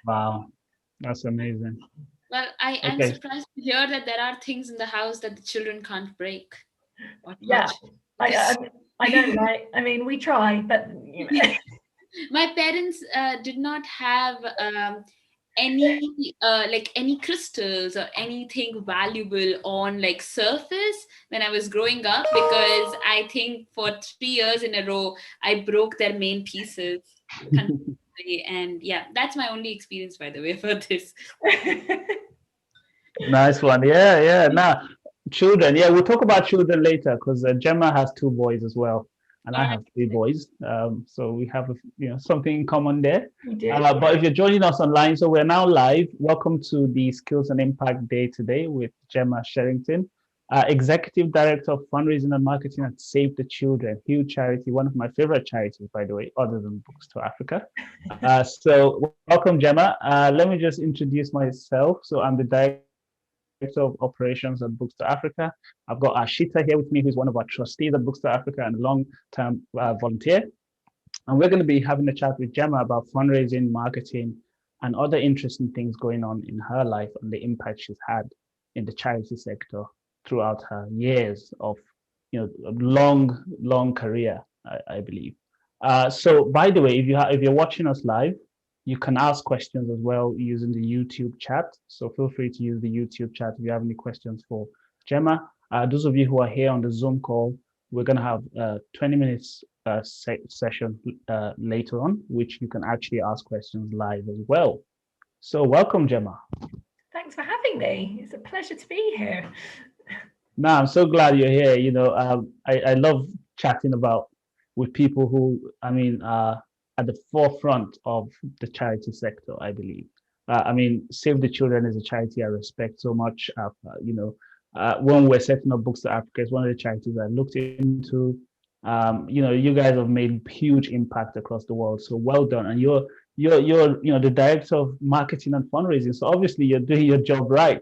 Wow, that's amazing. Well, I'm Okay. surprised to hear that there are things in the house that the children can't break or Yeah, touch. I, Because I know, right? I mean, we try, but my parents did not have any like any crystals or anything valuable on like surface when I was growing up, because I think for 3 years in a row I broke their main pieces continuously. And yeah, that's my only experience, by the way, for this. Nice one. Yeah, yeah. Now, children. Yeah, we'll talk about children later because Gemma has two boys as well, and I Yeah. have three boys. So we have something in common there. we do. But if you're joining us online, so we're now live. Welcome to the Skills and Impact Day today with Gemma Sherrington, Executive Director of Fundraising and Marketing at Save the Children, huge charity, one of my favorite charities, by the way, other than Books to Africa. So welcome, Gemma. Let me just introduce myself. So I'm the Director of Operations at Books to Africa. I've got Ashita here with me, who's one of our trustees at Books to Africa and a long-term volunteer. And we're going to be having a chat with Gemma about fundraising, marketing, and other interesting things going on in her life and the impact she's had in the charity sector throughout her years of, long career, I believe. So, by the way, if you're watching us live, you can ask questions as well using the YouTube chat. So feel free to use the YouTube chat if you have any questions for Gemma. Those of you who are here on the Zoom call, we're going to have 20 minutes session later on, which you can actually ask questions live as well. So welcome, Gemma. Thanks for having me. It's a pleasure to be here. No, I'm so glad you're here. I love chatting about with people who, I mean, are at the forefront of the charity sector, I believe. I mean, Save the Children is a charity I respect so much. When we're setting up Books to Africa, it's one of the charities I looked into. You guys have made huge impact across the world. So well done. And you're the director of marketing and fundraising. So obviously you're doing your job right.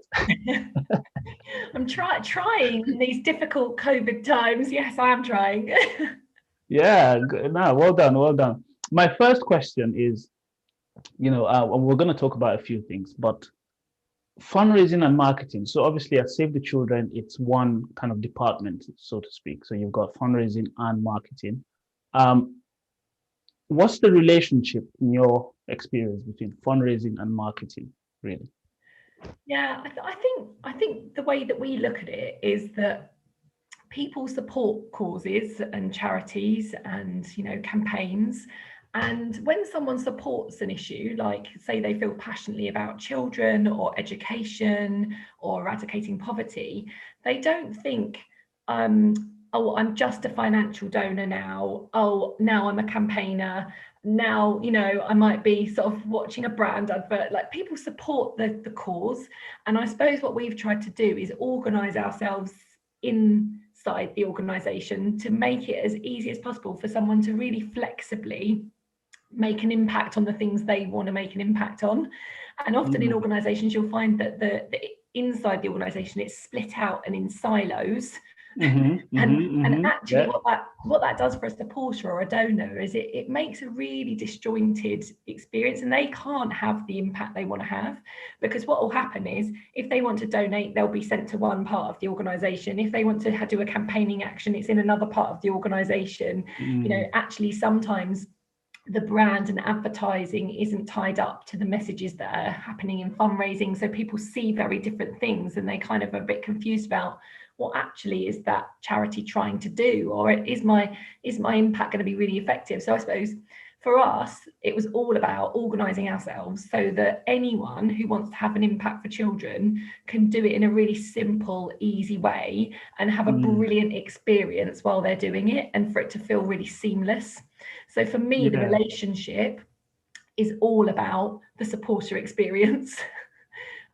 I'm trying in these difficult COVID times. Yes, I am trying. Yeah, no, well done, well done. My first question is, we're going to talk about a few things, but fundraising and marketing. So obviously at Save the Children, it's one kind of department, so to speak. So you've got fundraising and marketing. Um, what's the relationship in your experience between fundraising and marketing, really? Yeah, I think the way that we look at it is that people support causes and charities and campaigns, and when someone supports an issue, like say they feel passionately about children or education or eradicating poverty, they don't think, oh, I'm just a financial donor now, oh, now I'm a campaigner, now I might be sort of watching a brand advert. Like, people support the cause, and I suppose what we've tried to do is organize ourselves inside the organization to make it as easy as possible for someone to really flexibly make an impact on the things they want to make an impact on. And often in organizations you'll find that the inside the organization it's split out and in silos. And actually Yeah. what that does for a supporter or a donor is it makes a really disjointed experience, and they can't have the impact they want to have, because what will happen is if they want to donate, they'll be sent to one part of the organization. If they want to do a campaigning action, it's in another part of the organization. Actually sometimes the brand and advertising isn't tied up to the messages that are happening in fundraising, so people see very different things and they kind of are a bit confused about what actually is that charity trying to do, or is my impact going to be really effective. So I suppose for us it was all about organizing ourselves so that anyone who wants to have an impact for children can do it in a really simple, easy way and have a brilliant experience while they're doing it, and for it to feel really seamless. So for me, the relationship is all about the supporter experience.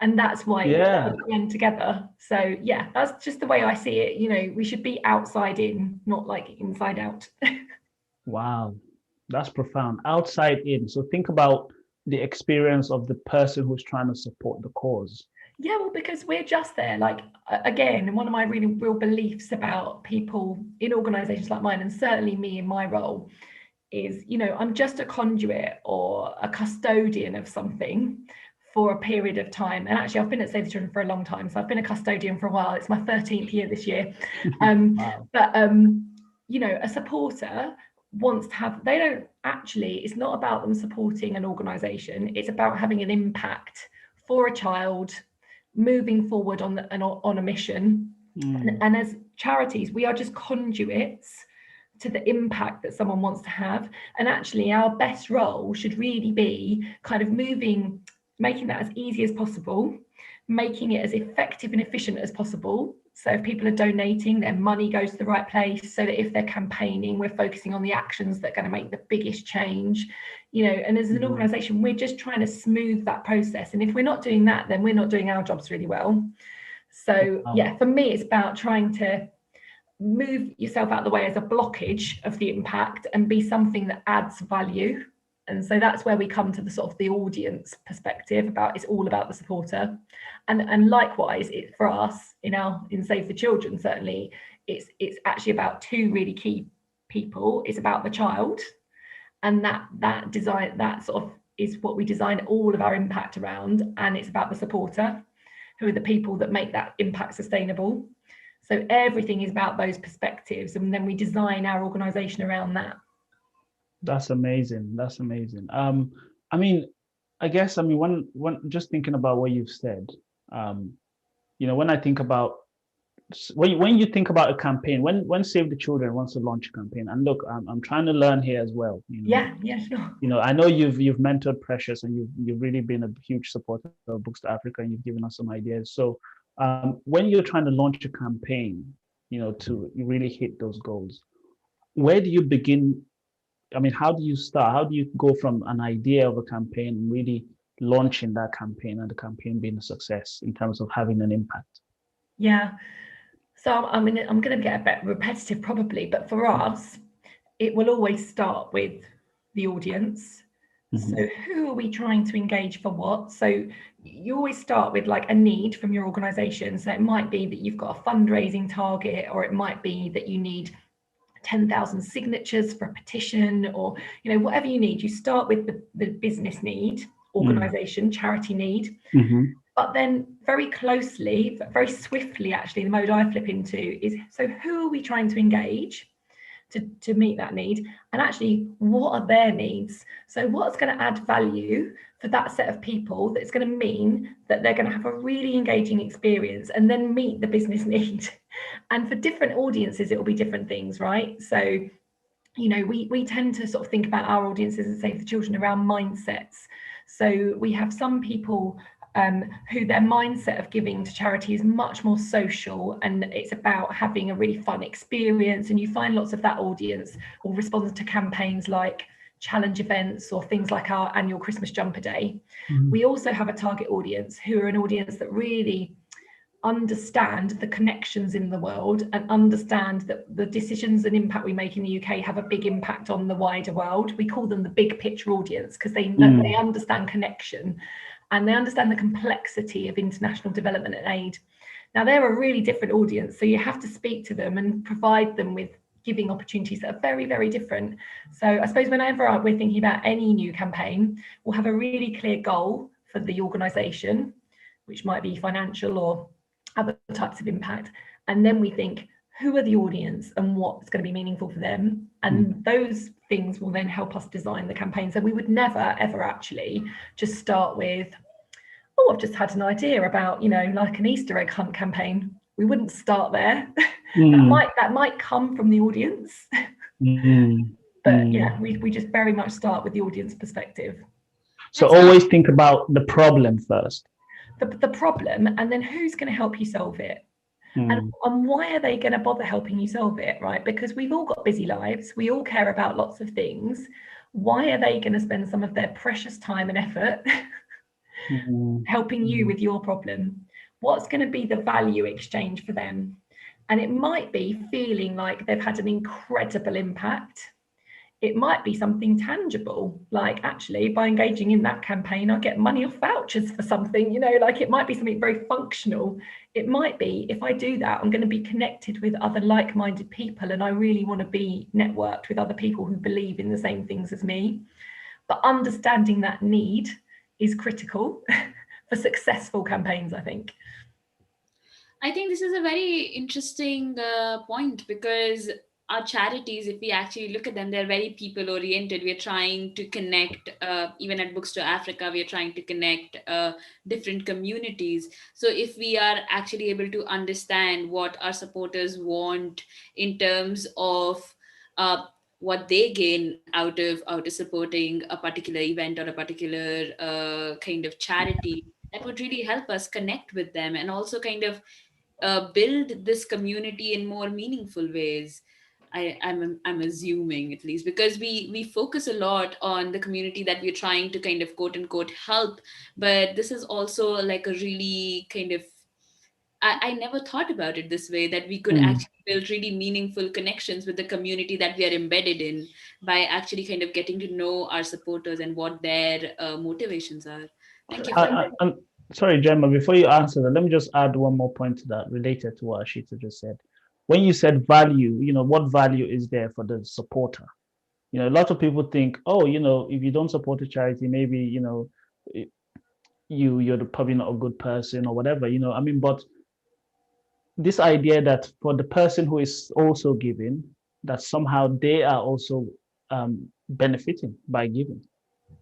And that's why we blend together. So yeah, that's just the way I see it. We should be outside in, not like inside out. Wow, that's profound. Outside in. So think about the experience of the person who's trying to support the cause. Yeah, well, because we're just there. Like, again, one of my really real beliefs about people in organizations like mine, and certainly me in my role, is, you know, I'm just a conduit or a custodian of something for a period of time. And actually, I've been at Save the Children for a long time, so I've been a custodian for a while. It's my 13th year this year. Wow. But you know, a supporter wants to have, they don't actually, it's not about them supporting an organisation, it's about having an impact for a child moving forward on a mission. And as charities, we are just conduits to the impact that someone wants to have. And actually our best role should really be kind of making that as easy as possible, making it as effective and efficient as possible. So if people are donating, their money goes to the right place, so that if they're campaigning, we're focusing on the actions that are going to make the biggest change, you know. And as an organisation, we're just trying to smooth that process. And if we're not doing that, then we're not doing our jobs really well. So yeah, for me, it's about trying to move yourself out of the way as a blockage of the impact and be something that adds value. And so that's where we come to the sort of the audience perspective about, it's all about the supporter. And likewise, it for us in Save the Children, certainly it's actually about two really key people. It's about the child, and that design, that sort of is what we design all of our impact around. And it's about the supporter, who are the people that make that impact sustainable. So everything is about those perspectives, and then we design our organisation around that. That's amazing. That's amazing. I mean, when just thinking about what you've said, you know, when I think about when you think about a campaign, when Save the Children wants to launch a campaign, and look, I'm trying to learn here as well. You know, Yeah, sure. You know, I know you've mentored Precious, and you've really been a huge supporter of Books to Africa, and you've given us some ideas. So when you're trying to launch a campaign, you know, to really hit those goals, where do you begin? I mean, how do you start? How do you go from an idea of a campaign and really launching that campaign and the campaign being a success in terms of having an impact? Yeah. So I'm going to get a bit repetitive probably, but for us, it will always start with the audience. So who are we trying to engage for what? So you always start with like a need from your organisation. So it might be that you've got a fundraising target, or it might be that you need 10,000 signatures for a petition, or, you know, whatever you need. You start with the business need, organisation, charity need. But then very closely, very swiftly, actually, the mode I flip into is, so who are we trying to engage to meet that need? And actually, what are their needs? So what's going to add value for that set of people that's going to mean that they're going to have a really engaging experience and then meet the business need? And for different audiences, it will be different things, right? So, you know, we tend to sort of think about our audiences and Save the Children around mindsets. So we have some people who their mindset of giving to charity is much more social, and it's about having a really fun experience. And you find lots of that audience will respond to campaigns like challenge events or things like our annual Christmas jumper day. We also have a target audience who are an audience that really understand the connections in the world and understand that the decisions and impact we make in the UK have a big impact on the wider world. We call them the big picture audience because they understand connection, and they understand the complexity of international development and aid. Now, they're a really different audience, so you have to speak to them and provide them with giving opportunities that are very, very different. So I suppose whenever we're thinking about any new campaign, we'll have a really clear goal for the organisation, which might be financial or other types of impact. And then we think, who are the audience and what's going to be meaningful for them? And those things will then help us design the campaign. So we would never, ever actually just start with, oh, I've just had an idea about, you know, like an Easter egg hunt campaign. We wouldn't start there. That might come from the audience. But yeah, we just very much start with the audience perspective. So always think about the problem first. The problem, and then who's going to help you solve it. And why are they going to bother helping you solve it, right? Because we've all got busy lives. We all care about lots of things. Why are they going to spend some of their precious time and effort helping you with your problem? What's going to be the value exchange for them? And it might be feeling like they've had an incredible impact. it might be something tangible, like actually by engaging in that campaign, I'll get money off vouchers for something, like it might be something very functional. It might be, if I do that, I'm going to be connected with other like-minded people, and I really want to be networked with other people who believe in the same things as me. But understanding that need is critical for successful campaigns, I think. I think this is a very interesting point, because our charities, if we actually look at them, they're very people oriented. We're trying to connect, even at Books to Africa, we're trying to connect different communities. So if we are actually able to understand what our supporters want in terms of what they gain out of supporting a particular event or a particular kind of charity, that would really help us connect with them, and also kind of build this community in more meaningful ways. I'm assuming, at least, because we focus a lot on the community that we're trying to kind of quote unquote help, but this is also like a really kind of, I never thought about it this way, that we could actually build really meaningful connections with the community that we are embedded in by actually kind of getting to know our supporters and what their motivations are. Thank you for that. I'm sorry, Gemma, before you answer that, let me just add one more point to that related to what Ashita just said. When you said value, what value is there for the supporter? A lot of people think, oh, if you don't support a charity, maybe, you're probably not a good person or whatever, but this idea that for the person who is also giving, that somehow they are also benefiting by giving.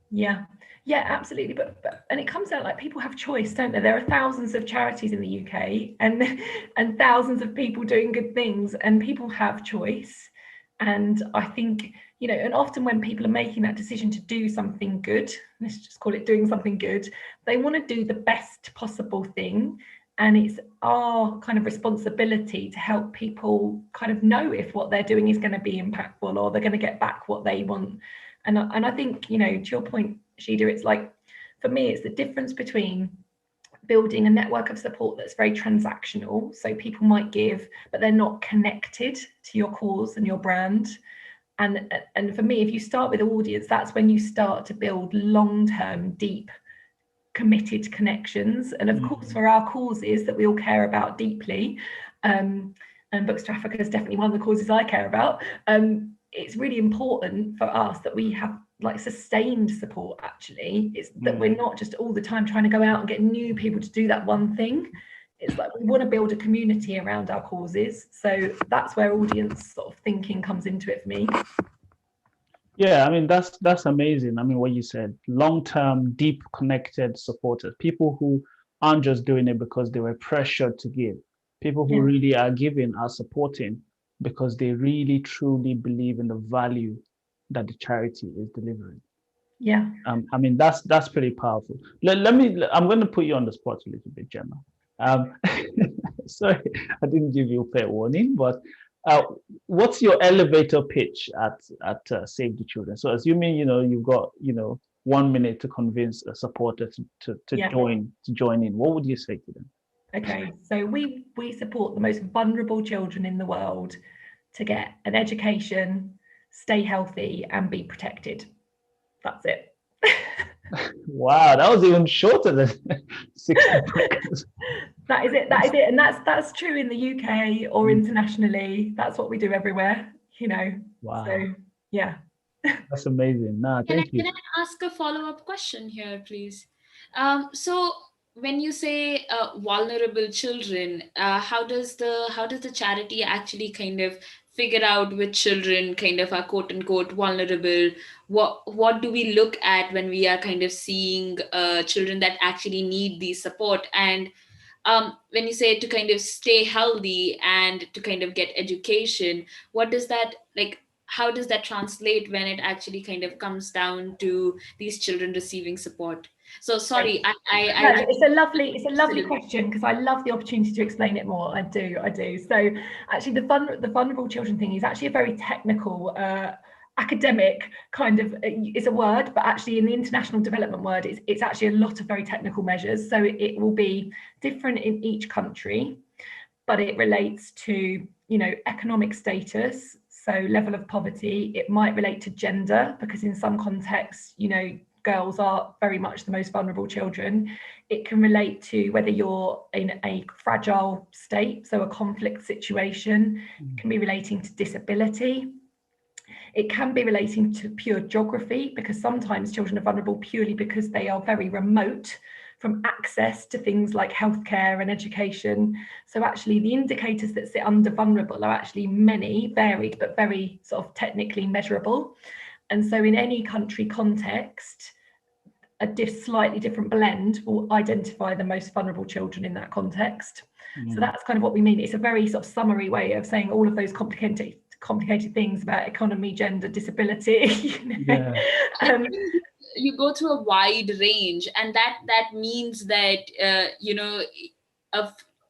Yeah, absolutely. But and it comes out like people have choice, don't they? There are thousands of charities in the UK and thousands of people doing good things, and people have choice. And I think, and often when people are making that decision to do something good, let's just call it doing something good, they want to do the best possible thing. And it's our kind of responsibility to help people kind of know if what they're doing is going to be impactful, or they're going to get back what they want. And I think, to your point, Shida, it's like, for me, it's the difference between building a network of support that's very transactional. So people might give, but they're not connected to your cause and your brand. And for me, if you start with audience, that's when you start to build long-term, deep, committed connections. And of course, for our causes that we all care about deeply, and Books to Africa is definitely one of the causes I care about, it's really important for us that we have like sustained support. Actually, it's that we're not just all the time trying to go out and get new people to do that one thing. It's like we want to build a community around our causes. So that's where audience sort of thinking comes into it for me. Yeah, I mean, that's amazing. I mean, what you said, long-term, deep connected supporters, people who aren't just doing it because they were pressured to give. People who really are giving, are supporting because they really truly believe in the value that the charity is delivering. Yeah. I mean, that's pretty powerful. I'm going to put you on the spot a little bit, Gemma. Sorry, I didn't give you a fair warning, but what's your elevator pitch at Save the Children? So assuming you've got 1 minute to convince a supporter to join in, what would you say to them? Okay, so we support the most vulnerable children in the world to get an education, stay healthy, and be protected. That's it. Wow, that was even shorter than 60 seconds. That is it. And that's true in the UK or internationally. That's what we do everywhere, Wow. So yeah. That's amazing. Thank you. Can I ask a follow-up question here, please? So when you say vulnerable children, how does the charity actually kind of figure out which children kind of are quote unquote vulnerable? What do we look at when we are kind of seeing children that actually need the support? And when you say to kind of stay healthy and to kind of get education, what does that like? How does that translate when it actually kind of comes down to these children receiving support? So sorry, it's a lovely question, because I love the opportunity to explain it more. I do. So actually, the vulnerable children thing is actually a very technical, academic kind of, it's a word, but actually in the international development word, it's actually a lot of very technical measures. So it will be different in each country, but it relates to economic status, So level of poverty, it might relate to gender, because in some contexts, you know, girls are very much the most vulnerable children. It can relate to whether you're in a fragile state, so a conflict situation. It can be relating to disability. It can be relating to pure geography, because sometimes children are vulnerable purely because they are very remote from access to things like healthcare and education. So actually the indicators that sit under vulnerable are actually many, varied, but very sort of technically measurable. And so in any country context, a slightly different blend will identify the most vulnerable children in that context. So that's kind of what we mean. It's a very sort of summary way of saying all of those complicated things about economy, gender, disability. You know? You go through a wide range, and that means that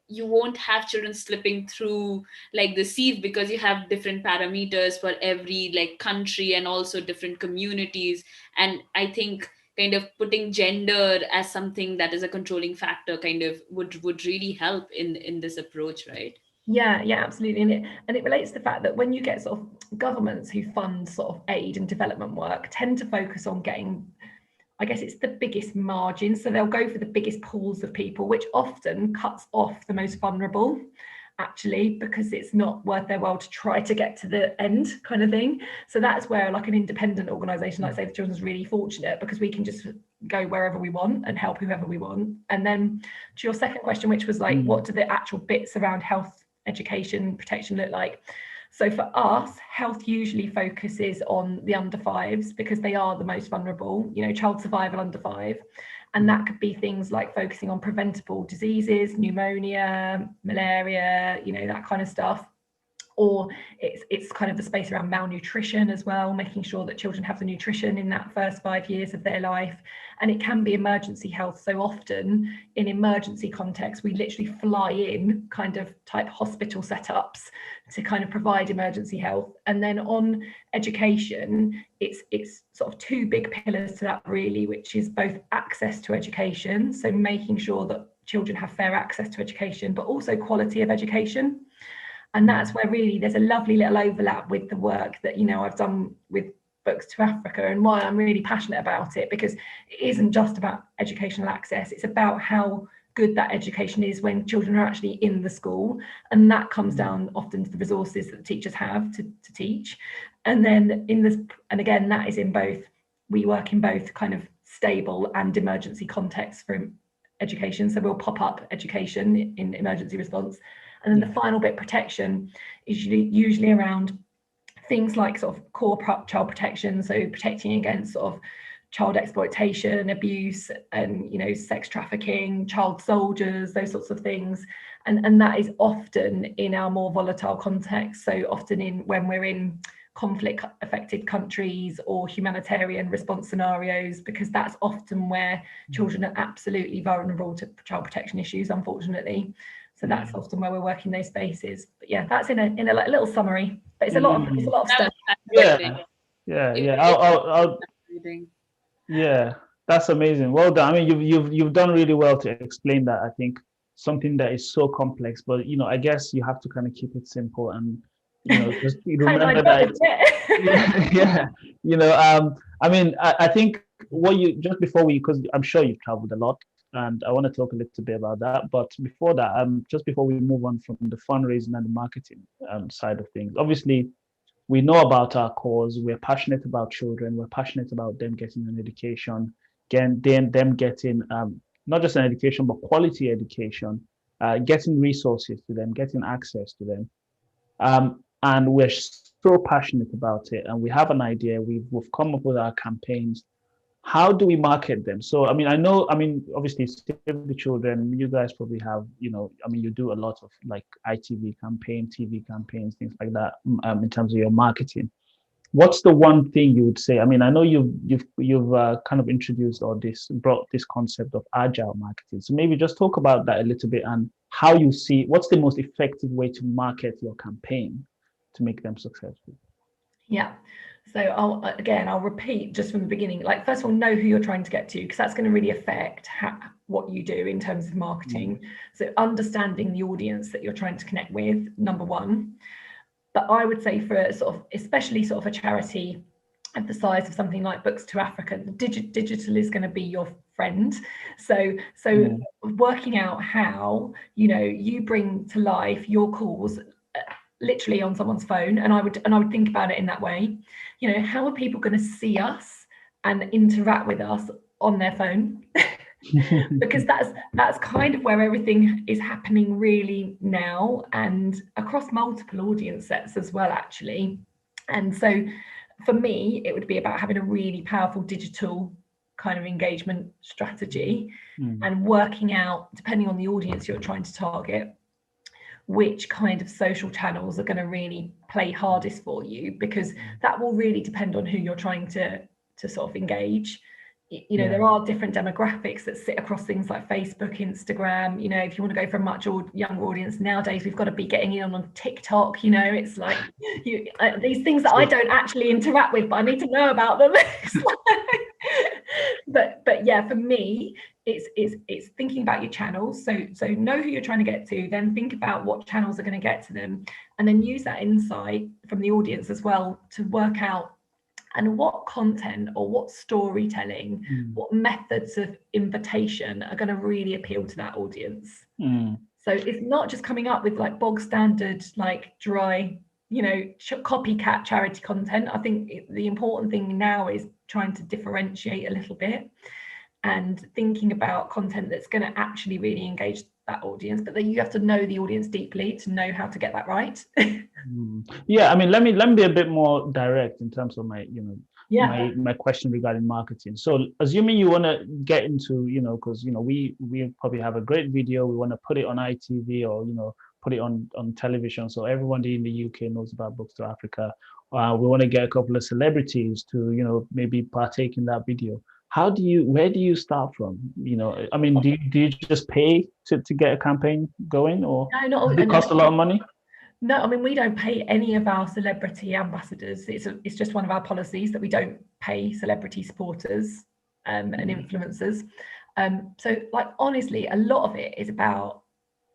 you won't have children slipping through like the sieve, because you have different parameters for every like country and also different communities. And I think kind of putting gender as something that is a controlling factor kind of would really help in this approach, right? Yeah, absolutely. And it relates to the fact that when you get sort of governments who fund sort of aid and development work tend to focus on getting, I guess it's the biggest margin. So they'll go for the biggest pools of people, which often cuts off the most vulnerable, actually, because it's not worth their while to try to get to the end kind of thing. So that's where like an independent organisation like Save the Children is really fortunate, because we can just go wherever we want and help whoever we want. And then to your second question, which was like, what do the actual bits around health, education, protection look like? So for us, health usually focuses on the under fives, because they are the most vulnerable, you know, child survival under 5. And that could be things like focusing on preventable diseases, pneumonia, malaria, you know, that kind of stuff. Or it's kind of the space around malnutrition as well, making sure that children have the nutrition in that first 5 years of their life. And it can be emergency health. So often in emergency contexts, we literally fly in kind of type hospital setups to kind of provide emergency health. And then on education, it's sort of 2 big pillars to that really, which is both access to education, so making sure that children have fair access to education, but also quality of education. And that's where really there's a lovely little overlap with the work that, you know, I've done with Books to Africa, and why I'm really passionate about it, because it isn't just about educational access, it's about how good that education is when children are actually in the school. And that comes down often to the resources that the teachers have to teach. And then in this, and again, that is in both, we work in both kind of stable and emergency contexts for education. So we'll pop up education in emergency response. And then the final bit, protection, is usually around things like sort of core child protection, so protecting against sort of child exploitation, abuse, and, you know, sex trafficking, child soldiers, those sorts of things. And that is often in our more volatile context. So often when we're in conflict affected countries or humanitarian response scenarios, because that's often where children are absolutely vulnerable to child protection issues, unfortunately. So that's often where we're working those spaces. But yeah, that's in a little summary. But it's a lot of stuff. Yeah, that's amazing. Well done. I mean, you've done really well to explain that. I think something that is so complex, but you know, I guess you have to kind of keep it simple, and you know, just remember that. You know, I mean, I think what you just before because I'm sure you've traveled a lot, and I want to talk a little bit about that. But before that, just before we move on from the fundraising and the marketing side of things, obviously, we know about our cause. We're passionate about children. We're passionate about them getting an education, them getting not just an education, but quality education, getting resources to them, getting access to them. And we're so passionate about it. And we have an idea. We've come up with our campaigns. How do we market them? So, I mean, obviously, Save the Children, you guys probably have, you know, I mean, you do a lot of like ITV campaign, TV campaigns, things like that, in terms of your marketing. What's the one thing you would say? I mean, I know you've kind of introduced or brought this concept of agile marketing. So maybe just talk about that a little bit, and how you see what's the most effective way to market your campaign to make them successful. Yeah. So I'll repeat just from the beginning, like, first of all, know who you're trying to get to, because that's going to really affect what you do in terms of marketing. So understanding the audience that you're trying to connect with, number one. But I would say for a sort of, especially sort of a charity of the size of something like Books to Africa, digital is going to be your friend. So working out how, you know, you bring to life your cause literally on someone's phone, and I would think about it in that way. You know, how are people going to see us and interact with us on their phone? Because that's kind of where everything is happening really now, and across multiple audience sets as well, actually. And so for me, it would be about having a really powerful digital kind of engagement strategy and working out, depending on the audience you're trying to target, which kind of social channels are going to really play hardest for you, because that will really depend on who you're trying to sort of engage. You know, there are different demographics that sit across things like Facebook, Instagram. You know, if you want to go for a much younger audience nowadays, we've got to be getting in on TikTok. You know, it's like these things that I don't actually interact with, but I need to know about them. But yeah, for me, it's thinking about your channels. So know who you're trying to get to, then think about what channels are going to get to them, and then use that insight from the audience as well to work out and what content or what storytelling, what methods of invitation are going to really appeal to that audience. So it's not just coming up with like bog standard, like dry, you know, copycat charity content. I think the important thing now is trying to differentiate a little bit and thinking about content that's going to actually really engage that audience, but then you have to know the audience deeply to know how to get that right. Yeah, I mean, let me be a bit more direct in terms of my, you know, my question regarding marketing. So assuming you want to get into, you know, because, you know, we probably have a great video, we want to put it on ITV or, you know, put it on television so everyone in the UK knows about Books to Africa. We want to get a couple of celebrities to, you know, maybe partake in that video. Where do you start from? You know, I mean, do you just pay to get a campaign going, or does it cost a lot of money? No, I mean, we don't pay any of our celebrity ambassadors. It's just one of our policies that we don't pay celebrity supporters and influencers. So like, honestly, a lot of it is about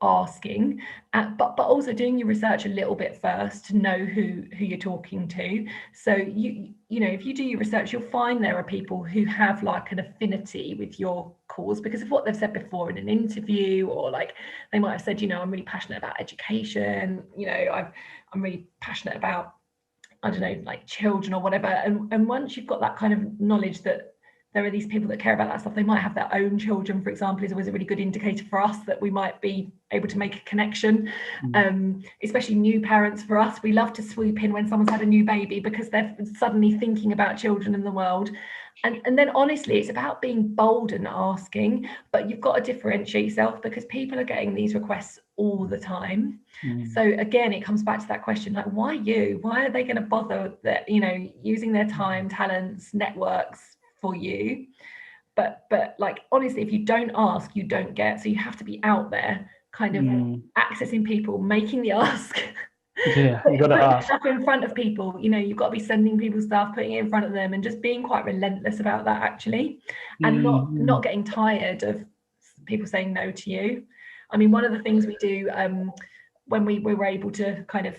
asking, but also doing your research a little bit first to know who you're talking to. So you know, if you do your research, you'll find there are people who have like an affinity with your cause because of what they've said before in an interview, or like they might have said, you know, I'm really passionate about education, you know, I'm really passionate about, I don't know, like children or whatever. And once you've got that kind of knowledge that there are these people that care about that stuff, they might have their own children, for example, is always a really good indicator for us that we might be able to make a connection. Especially new parents, for us, we love to swoop in when someone's had a new baby because they're suddenly thinking about children in the world. And then honestly, it's about being bold and asking, but you've got to differentiate yourself because people are getting these requests all the time. So again, it comes back to that question, like, why you? Why are they going to bother that, you know, using their time, talents, networks for you? But like, honestly, if you don't ask, you don't get. So you have to be out there kind of accessing people, making the ask. Yeah, you got to ask stuff in front of people. You know, you've got to be sending people stuff, putting it in front of them, and just being quite relentless about that, actually, and not getting tired of people saying no to you. I mean, one of the things we do when we were able to kind of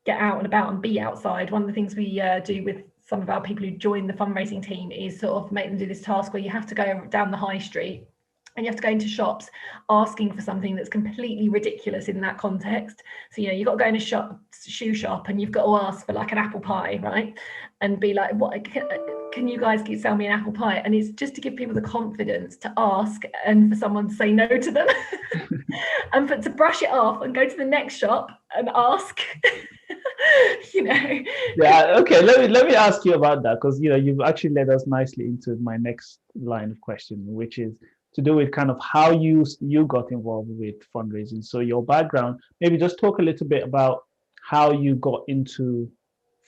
get out and about and be outside, one of the things we do with some of our people who join the fundraising team is sort of make them do this task where you have to go down the high street and you have to go into shops asking for something that's completely ridiculous in that context. So, you know, you've got to go in a shoe shop and you've got to ask for like an apple pie, right? And be like, what can you guys sell me an apple pie? And it's just to give people the confidence to ask and for someone to say no to them and to brush it off and go to the next shop and ask. You know. Yeah, okay, let me ask you about that, because, you know, you've actually led us nicely into my next line of question, which is to do with kind of how you got involved with fundraising. So your background, maybe just talk a little bit about how you got into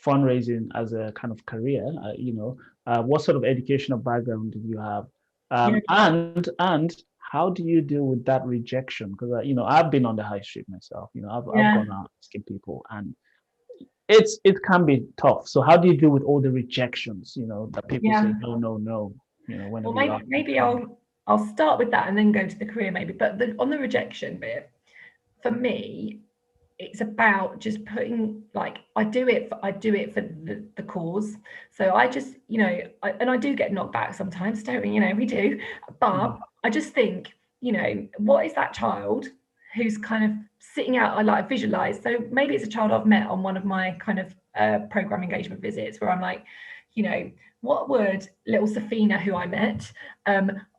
fundraising as a kind of career. You know, what sort of educational background did you have, and how do you deal with that rejection? Because you know, I've been on the high street myself. You know, I've gone out asking people, and it can be tough. So how do you deal with all the rejections? You know, that people say no, no, no. You know, whenever. Well, maybe I'll start with that and then go to the career maybe. But on the rejection bit, for me, it's about just putting, like, I do it for the cause. So I just, and I do get knocked back sometimes, don't we? We do. But I just think, what is that child who's kind of sitting out, I like visualize. So maybe it's a child I've met on one of my kind of program engagement visits, where I'm like, what would little Safina, who I met,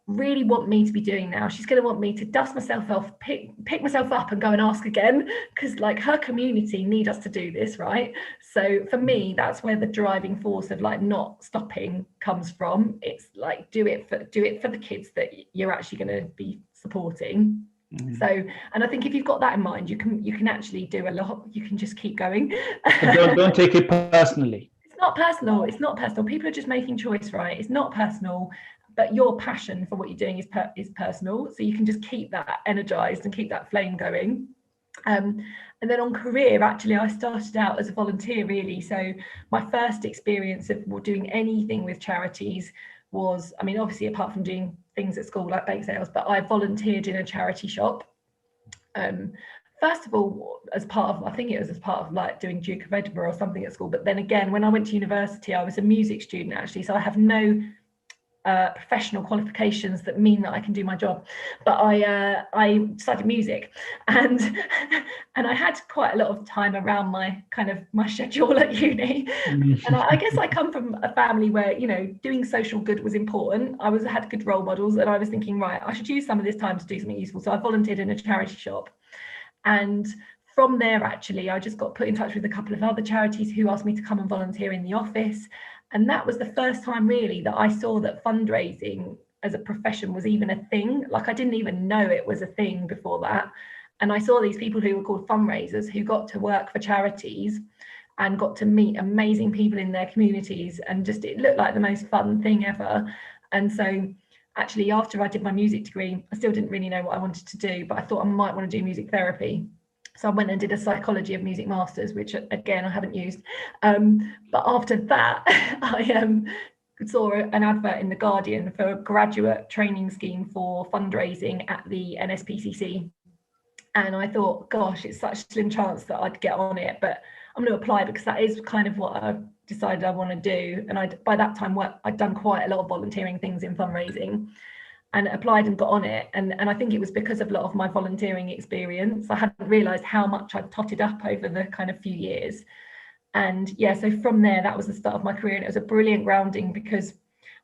really want me to be doing now? She's going to want me to dust myself off, pick myself up and go and ask again, because like her community need us to do this, right? So for me, that's where the driving force of like not stopping comes from. It's like do it for the kids that you're actually going to be supporting. So, and I think if you've got that in mind, you can actually do a lot. You can just keep going. Don't take it personally. It's not personal. People are just making choice, right? It's not personal, but your passion for what you're doing is personal. So you can just keep that energized and keep that flame going. And then on career, actually, I started out as a volunteer, really. So my first experience of doing anything with charities was, I mean, obviously, apart from doing things at school like bake sales, but I volunteered in a charity shop. First of all, as part of like doing Duke of Edinburgh or something at school. But then again, when I went to university, I was a music student, actually. So I have no professional qualifications that mean that I can do my job, but I studied music, and I had quite a lot of time around my schedule at uni. And I guess I come from a family where doing social good was important. I had good role models, and I was thinking, right, I should use some of this time to do something useful. So I volunteered in a charity shop, and from there, actually, I just got put in touch with a couple of other charities who asked me to come and volunteer in the office. And that was the first time really that I saw that fundraising as a profession was even a thing. Like, I didn't even know it was a thing before that. And I saw these people who were called fundraisers, who got to work for charities and got to meet amazing people in their communities. And just, it looked like the most fun thing ever. And so actually, after I did my music degree, I still didn't really know what I wanted to do, but I thought I might want to do music therapy. So I went and did a psychology of music masters, which again I haven't used. But after that, I saw an advert in The Guardian for a graduate training scheme for fundraising at the NSPCC. And I thought, gosh, it's such a slim chance that I'd get on it, but I'm going to apply because that is kind of what I've decided I want to do. And by that time, I'd done quite a lot of volunteering things in fundraising, and applied and got on it. And I think it was because of a lot of my volunteering experience. I hadn't realised how much I'd totted up over the kind of few years. And yeah, so from there, that was the start of my career. And it was a brilliant grounding because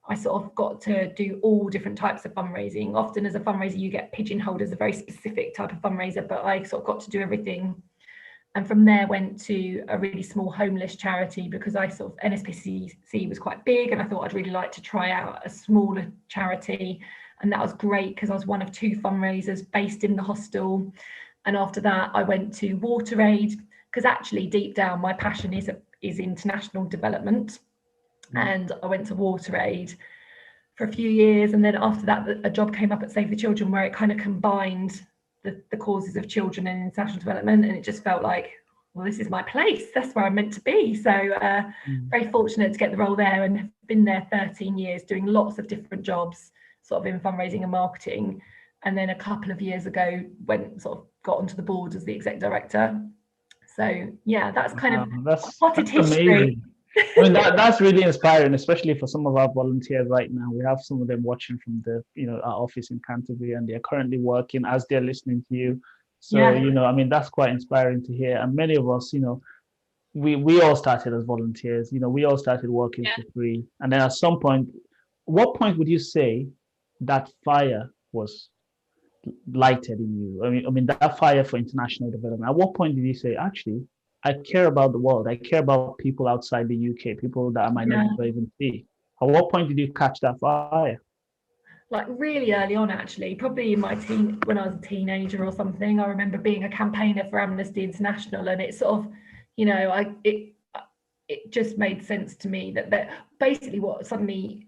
I sort of got to do all different types of fundraising. Often as a fundraiser, you get pigeonholed as a very specific type of fundraiser, but I sort of got to do everything. And from there went to a really small homeless charity because I sort of, NSPCC was quite big, and I thought I'd really like to try out a smaller charity. And that was great because I was one of 2 fundraisers based in the hostel. And after that, I went to WaterAid because actually deep down, my passion is international development. And I went to WaterAid for a few years. And then after that, a job came up at Save the Children where it kind of combined the causes of children and international development. And it just felt like, well, this is my place. That's where I'm meant to be. So very fortunate to get the role there, and have been there 13 years doing lots of different jobs, sort of in fundraising and marketing. And then a couple of years ago got onto the board as the exec director. So yeah, that's kind of that's history. Amazing. I mean, that's really inspiring, especially for some of our volunteers right now. We have some of them watching from our office in Canterbury, and they're currently working as they're listening to you. So, Yeah. I mean, that's quite inspiring to hear. And many of us, we all started as volunteers, we all started working for free. And then at some point, what point would you say that fire was lighted in you? I mean that fire for international development. At what point did you say, actually, I care about the world. I care about people outside the UK, people that I might never even see. At what point did you catch that fire? Like really early on, actually, probably in my when I was a teenager or something. I remember being a campaigner for Amnesty International, and it sort of, it just made sense to me that basically what suddenly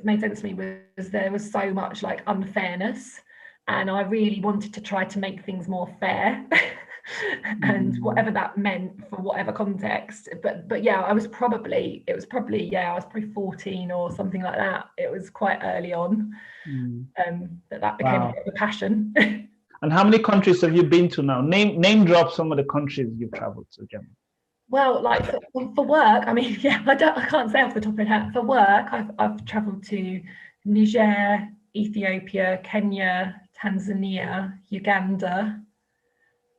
made sense to me was there was so much like unfairness, and I really wanted to try to make things more fair. And whatever that meant for whatever context, but yeah, I was probably 14 or something like that. It was quite early on that became a bit of a passion. And how many countries have you been to now? Name drop some of the countries you've traveled to, Gemma. Well, like for work, I mean, yeah, I can't say off the top of my head. For work, I've travelled to Niger, Ethiopia, Kenya, Tanzania, Uganda,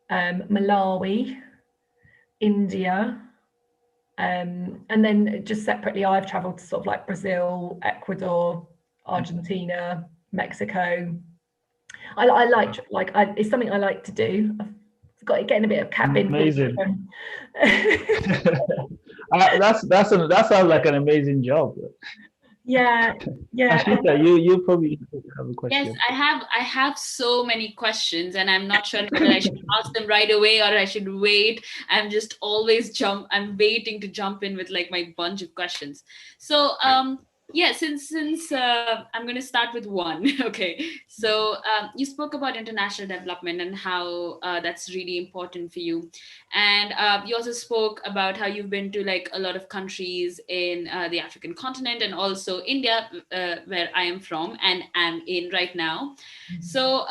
Malawi, India, and then just separately, I've travelled to sort of like Brazil, Ecuador, Argentina, Mexico. It's something I like to do. I've got getting a bit of cabin. Amazing. That sounds like an amazing job. Yeah. Ashita, you probably have a question. Yes, I have so many questions, and I'm not sure whether I should ask them right away or I should wait. I'm just always I'm waiting to jump in with like my bunch of questions. So yeah, since I'm going to start with one. Okay, so you spoke about international development and how that's really important for you, and you also spoke about how you've been to like a lot of countries in the African continent and also India, where I am from and am in right now. So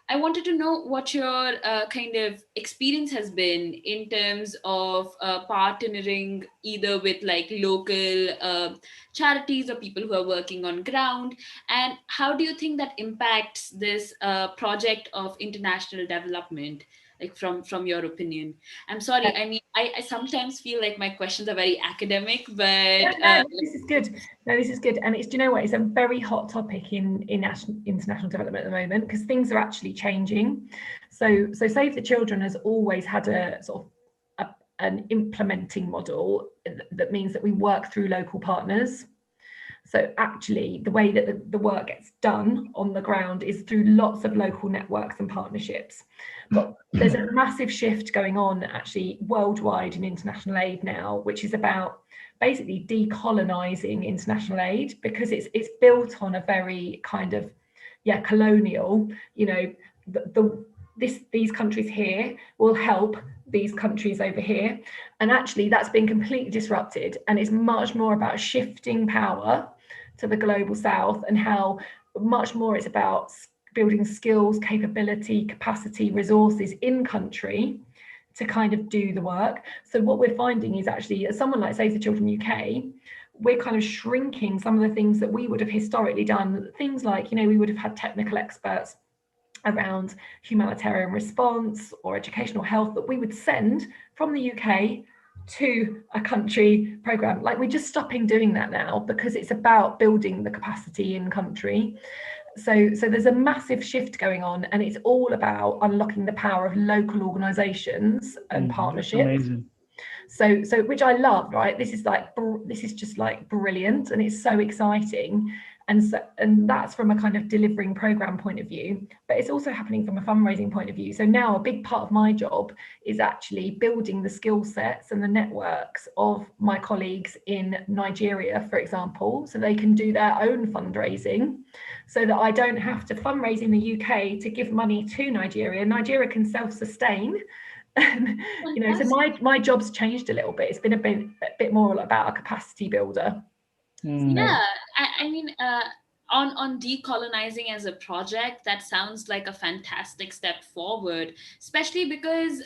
I wanted to know what your kind of experience has been in terms of partnering either with like local charities or people who are working on ground, and how do you think that impacts this project of international development, like from your opinion? I'm sorry, I mean, I sometimes feel like my questions are very academic, but no, this is good. No, this is good. And do you know what? It's a very hot topic in international development at the moment, because things are actually changing. So Save the Children has always had a sort of an implementing model that means that we work through local partners. So actually, the way that the work gets done on the ground is through lots of local networks and partnerships. But there's a massive shift going on actually worldwide in international aid now, which is about basically decolonizing international aid, because it's built on a very kind of colonial, these countries here will help these countries over here, and actually that's been completely disrupted, and it's much more about shifting power to the global south, and how much more it's about building skills, capability, capacity, resources in country to kind of do the work. So what we're finding is actually, as someone like Save the Children UK, we're kind of shrinking some of the things that we would have historically done. Things like, we would have had technical experts around humanitarian response or educational health that we would send from the UK to a country program. Like, we're just stopping doing that now, because it's about building the capacity in country. So there's a massive shift going on, and it's all about unlocking the power of local organizations and partnerships. Amazing. So which I love, right? This is just like brilliant, and it's so exciting. And that's from a kind of delivering program point of view, but it's also happening from a fundraising point of view. So now a big part of my job is actually building the skill sets and the networks of my colleagues in Nigeria, for example, so they can do their own fundraising, so that I don't have to fundraise in the UK to give money to Nigeria. Nigeria can self-sustain. So my job's changed a little bit. It's been a bit more about a capacity builder. Yeah, I mean, on decolonizing as a project, that sounds like a fantastic step forward, especially because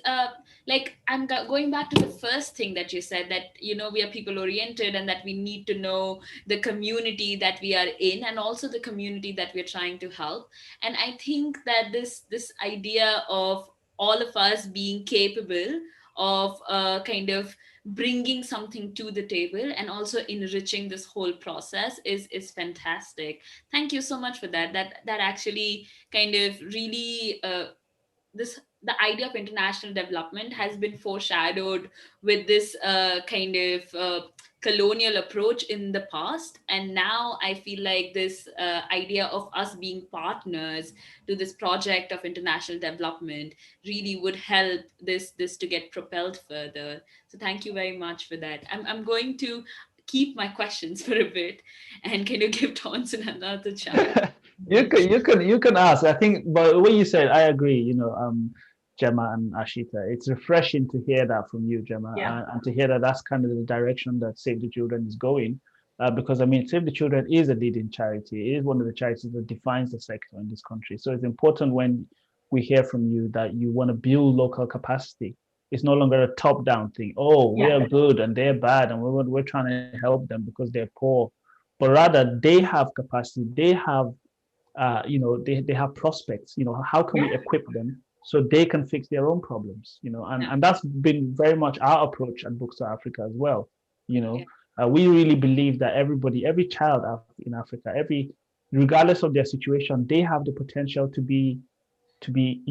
like I'm going back to the first thing that you said, that we are people oriented, and that we need to know the community that we are in, and also the community that we're trying to help. And I think that this idea of all of us being capable of kind of bringing something to the table and also enriching this whole process is fantastic. Thank you so much for that. That actually kind of really the idea of international development has been foreshadowed with this kind of colonial approach in the past, and now I feel like this idea of us being partners to this project of international development really would help this to get propelled further. So thank you very much for that. I'm going to keep my questions for a bit and kind of give Tonson another chance. You can ask. I think, but when you said, I agree. Gemma and Ashita, it's refreshing to hear that from you, Gemma, and to hear that that's kind of the direction that Save the Children is going. Because I mean, Save the Children is a leading charity. It is one of the charities that defines the sector in this country. So it's important when we hear from you that you want to build local capacity. It's no longer a top-down thing. Oh, we Yeah. are good and they're bad, and we're trying to help them because they're poor. But rather, they have capacity. They have, they have prospects. How can we Yeah. equip them so they can fix their own problems? And that's been very much our approach at Bookstore Africa as well. You know, Yeah. we really believe that every child in Africa, regardless of their situation, they have the potential to be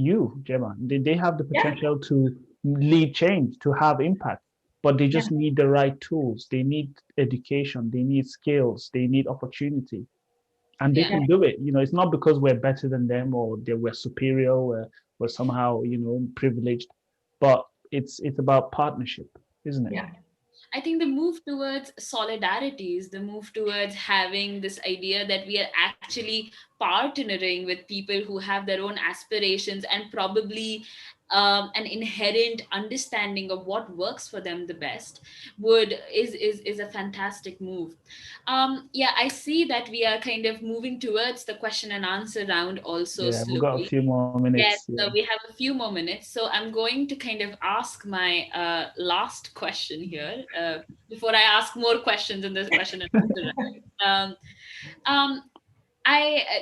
you, Gemma. They have the Yeah. potential to lead change, to have impact, but they Yeah. just need the right tools. They need education, they need skills, they need opportunity, and they Yeah. can do it. It's not because we're better than them or we're superior, we're somehow, privileged, but it's about partnership, isn't it? Yeah. I think the move towards solidarity is the move towards having this idea that we are actually partnering with people who have their own aspirations and probably an inherent understanding of what works for them the best is a fantastic move. Yeah, I see that we are kind of moving towards the question and answer round also Yeah, we've got a slowly. few more minutes. Yes, Yeah. so we have a few more minutes. So I'm going to kind of ask my last question here before I ask more questions in this question and answer round. Um,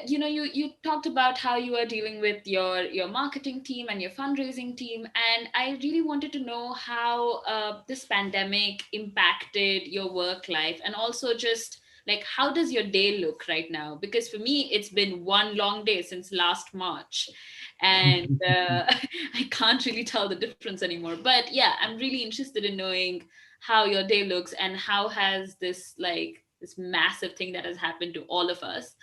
you talked about how you are dealing with your marketing team and your fundraising team, and I really wanted to know how this pandemic impacted your work life, and also just like how does your day look right now? Because for me, it's been one long day since last March, and I can't really tell the difference anymore. But yeah, I'm really interested in knowing how your day looks and how has this massive thing that has happened to all of us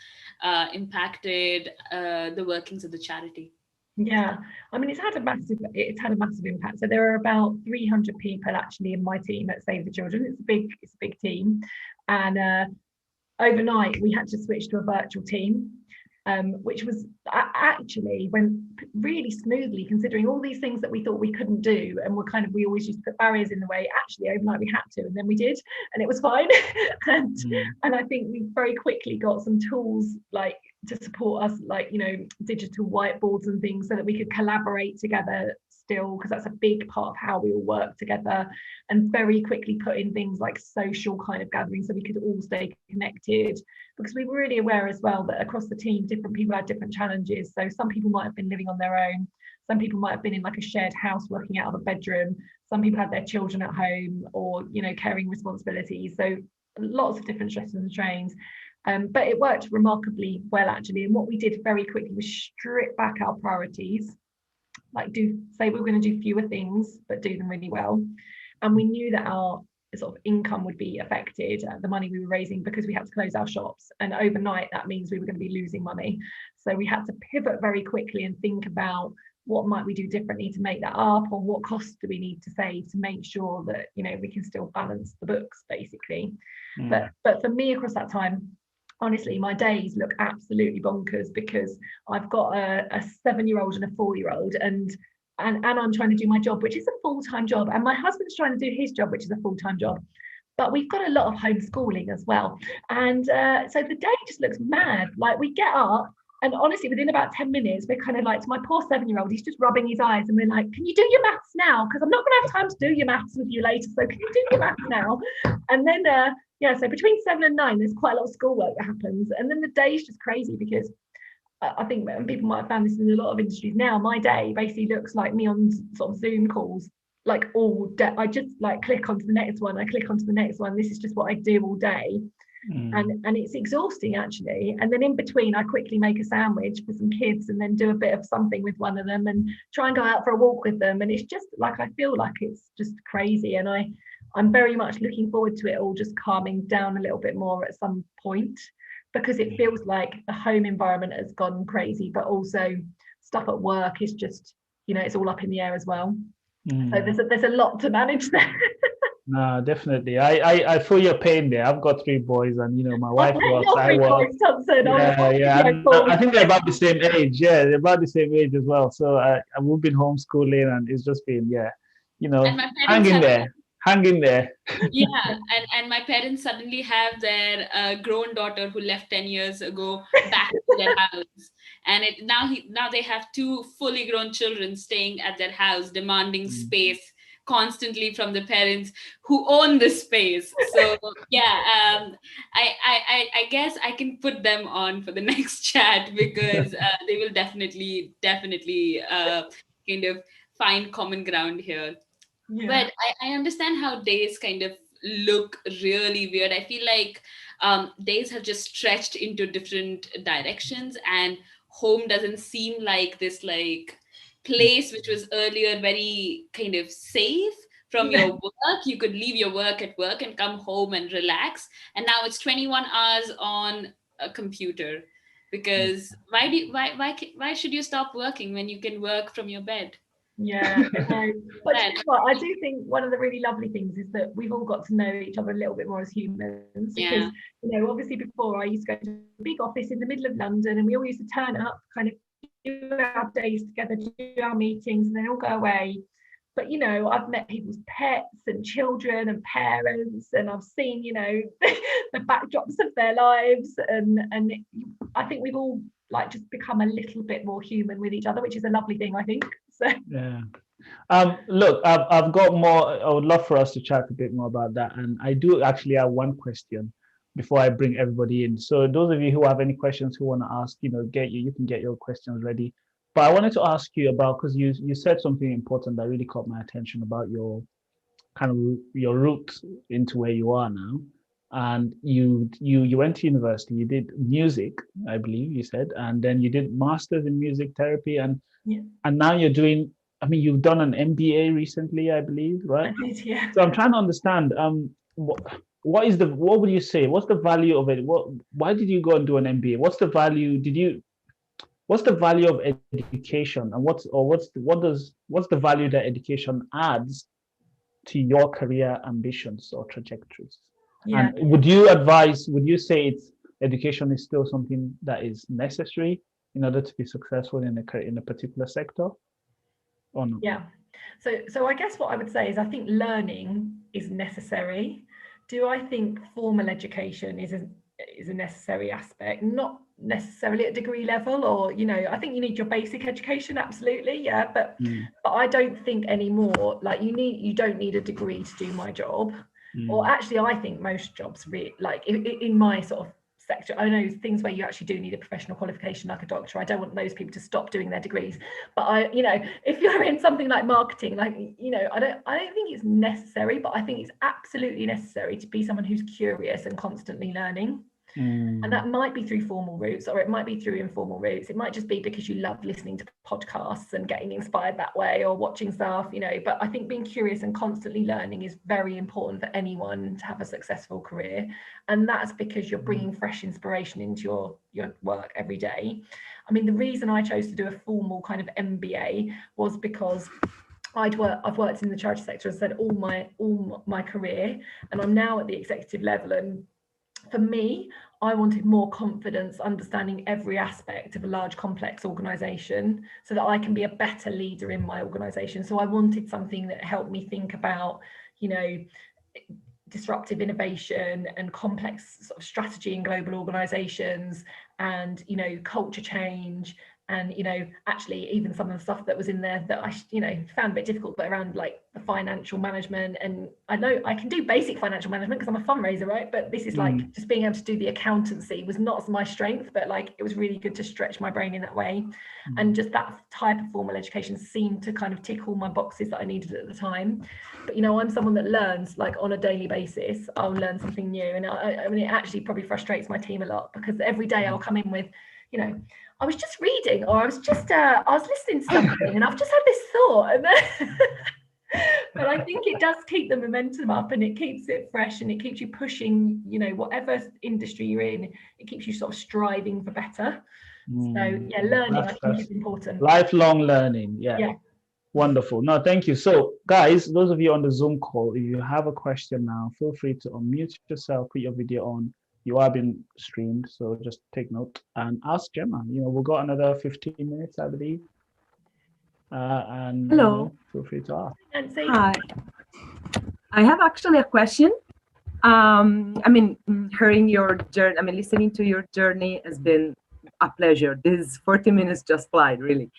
impacted the workings of the charity. Yeah, I mean, it's had a massive impact. So there are about 300 people actually in my team at Save the Children. It's a big team, and overnight we had to switch to a virtual team, which was actually went really smoothly considering all these things that we thought we couldn't do, and we always used to put barriers in the way. Actually, overnight we had to, and then we did, and it was fine. and and I think we very quickly got some tools like to support us, like digital whiteboards and things, so that we could collaborate together still, because that's a big part of how we all work together, and very quickly put in things like social kind of gatherings so we could all stay connected, because we were really aware as well that across the team different people had different challenges. So some people might have been living on their own, some people might have been in like a shared house working out of a bedroom, some people had their children at home, or caring responsibilities. So lots of different stresses and strains. But it worked remarkably well actually, and what we did very quickly was strip back our priorities, like say we were going to do fewer things but do them really well. And we knew that our sort of income would be affected, the money we were raising, because we had to close our shops, and overnight that means we were going to be losing money. So we had to pivot very quickly and think about what might we do differently to make that up, or what costs do we need to save to make sure that we can still balance the books basically. But for me across that time, honestly, my days look absolutely bonkers, because I've got a 7-year-old and a 4-year-old, and I'm trying to do my job, which is a full-time job, and my husband's trying to do his job, which is a full-time job. But we've got a lot of homeschooling as well, and so the day just looks mad. Like, we get up, and honestly, within about 10 minutes, we're kind of like, to my poor 7-year-old, he's just rubbing his eyes, and we're like, can you do your maths now? Because I'm not going to have time to do your maths with you later, so can you do your maths now? And then so between 7 and 9, there's quite a lot of schoolwork that happens, and then the day's just crazy, because I think people might have found this in a lot of industries now. My day basically looks like me on sort of Zoom calls, like all day. I just like click onto the next one, I click onto the next one. This is just what I do all day. And it's exhausting actually. And then in between, I quickly make a sandwich for some kids, and then do a bit of something with one of them, and try and go out for a walk with them. And it's just like, I feel like it's just crazy, and I'm very much looking forward to it all just calming down a little bit more at some point, because it feels like the home environment has gone crazy, but also stuff at work is just, it's all up in the air as well. So there's a lot to manage there. No, definitely. I feel your pain there. I've got 3 boys, and my wife works. I work. Yeah. I think they're about the same age. Yeah, they're about the same age as well. So we've been homeschooling, and it's just been And my hang parents in have there. Hang in there. Yeah, and my parents suddenly have their grown daughter who left 10 years ago back to their house, and now they have two fully grown children staying at their house, demanding space constantly from the parents who own the space. So yeah, I guess I can put them on for the next chat, because they will definitely kind of find common ground here. But I understand how days kind of look really weird. I feel like days have just stretched into different directions, and home doesn't seem like this like place which was earlier very kind of safe from your work. You could leave your work at work and come home and relax, and now it's 21 hours on a computer. Because why should you stop working when you can work from your bed? Yeah, no. But you know what, I do think one of the really lovely things is that we've all got to know each other a little bit more as humans. Because, you know, obviously before I used to go to a big office in the middle of London, and we all used to turn up, kind of do our days together, do our meetings, and then all go away. But, you know, I've met people's pets and children and parents, and I've seen, you know, the backdrops of their lives. And I think we've all like just become a little bit more human with each other, which is a lovely thing, I think. So yeah. Look, I've got more. I would love for us to chat a bit more about that. And I do actually have one question before I bring everybody in. So those of you who have any questions who want to ask, you know, you can get your questions ready. But I wanted to ask you about, because you said something important that really caught my attention about your kind of your route into where you are now. And you went to university, you did music, I believe you said, and then you did masters in music therapy, and now you're doing, I mean, you've done an MBA recently, I believe, right? I did, yeah. So I'm trying to understand, what would you say? What's the value of it? Why did you go and do an MBA? What's the value? What's the value of education, and what's the value that education adds to your career ambitions or trajectories? Yeah. And would you say education is still something that is necessary in order to be successful in a particular sector, or not? Yeah. So I guess what I would say is I think learning is necessary. Do I think formal education is a necessary aspect? Not necessarily at degree level, or, you know, I think you need your basic education, absolutely, yeah. But I don't think anymore, like you don't need a degree to do my job. Or actually, I think most jobs like in my sort of sector, I know things where you actually do need a professional qualification like a doctor. I don't want those people to stop doing their degrees, but you know, if you're in something like marketing, like, you know, I don't think it's necessary, but I think it's absolutely necessary to be someone who's curious and constantly learning. And that might be through formal routes, or it might be through informal routes. It might just be because you love listening to podcasts and getting inspired that way, or watching stuff, you know. But I think being curious and constantly learning is very important for anyone to have a successful career. And that's because you're bringing fresh inspiration into your work every day. I mean, the reason I chose to do a formal kind of MBA was because I've worked in the charity sector, as I said, all my career, and I'm now at the executive level. And for me, I wanted more confidence understanding every aspect of a large, complex organisation, so that I can be a better leader in my organisation. So I wanted something that helped me think about, you know, disruptive innovation and complex sort of strategy in global organisations, and, you know, culture change. And, you know, actually even some of the stuff that was in there that I, you know, found a bit difficult, but around like the financial management. And I know I can do basic financial management because I'm a fundraiser, right? But this is like just being able to do the accountancy was not my strength, but like it was really good to stretch my brain in that way. And just that type of formal education seemed to kind of tick all my boxes that I needed at the time. But, you know, I'm someone that learns like on a daily basis. I'll learn something new. And I mean, it actually probably frustrates my team a lot, because every day I'll come in with, you know, I was just reading, or I was listening to something, and I've just had this thought. And then but I think it does keep the momentum up, and it keeps it fresh, and it keeps you pushing, you know, whatever industry you're in, it keeps you sort of striving for better. So yeah, learning I think is important. Lifelong learning. Yeah. Wonderful. No, thank you. So guys, those of you on the Zoom call, if you have a question now, feel free to unmute yourself, put your video on. You are being streamed, so just take note and ask Gemma. You know, we've got another 15 minutes, I believe. And hello. You know, feel free to ask. Hi. I have actually a question. I mean, hearing your journey, I mean, listening to your journey has been a pleasure. This 40 minutes just flied, really.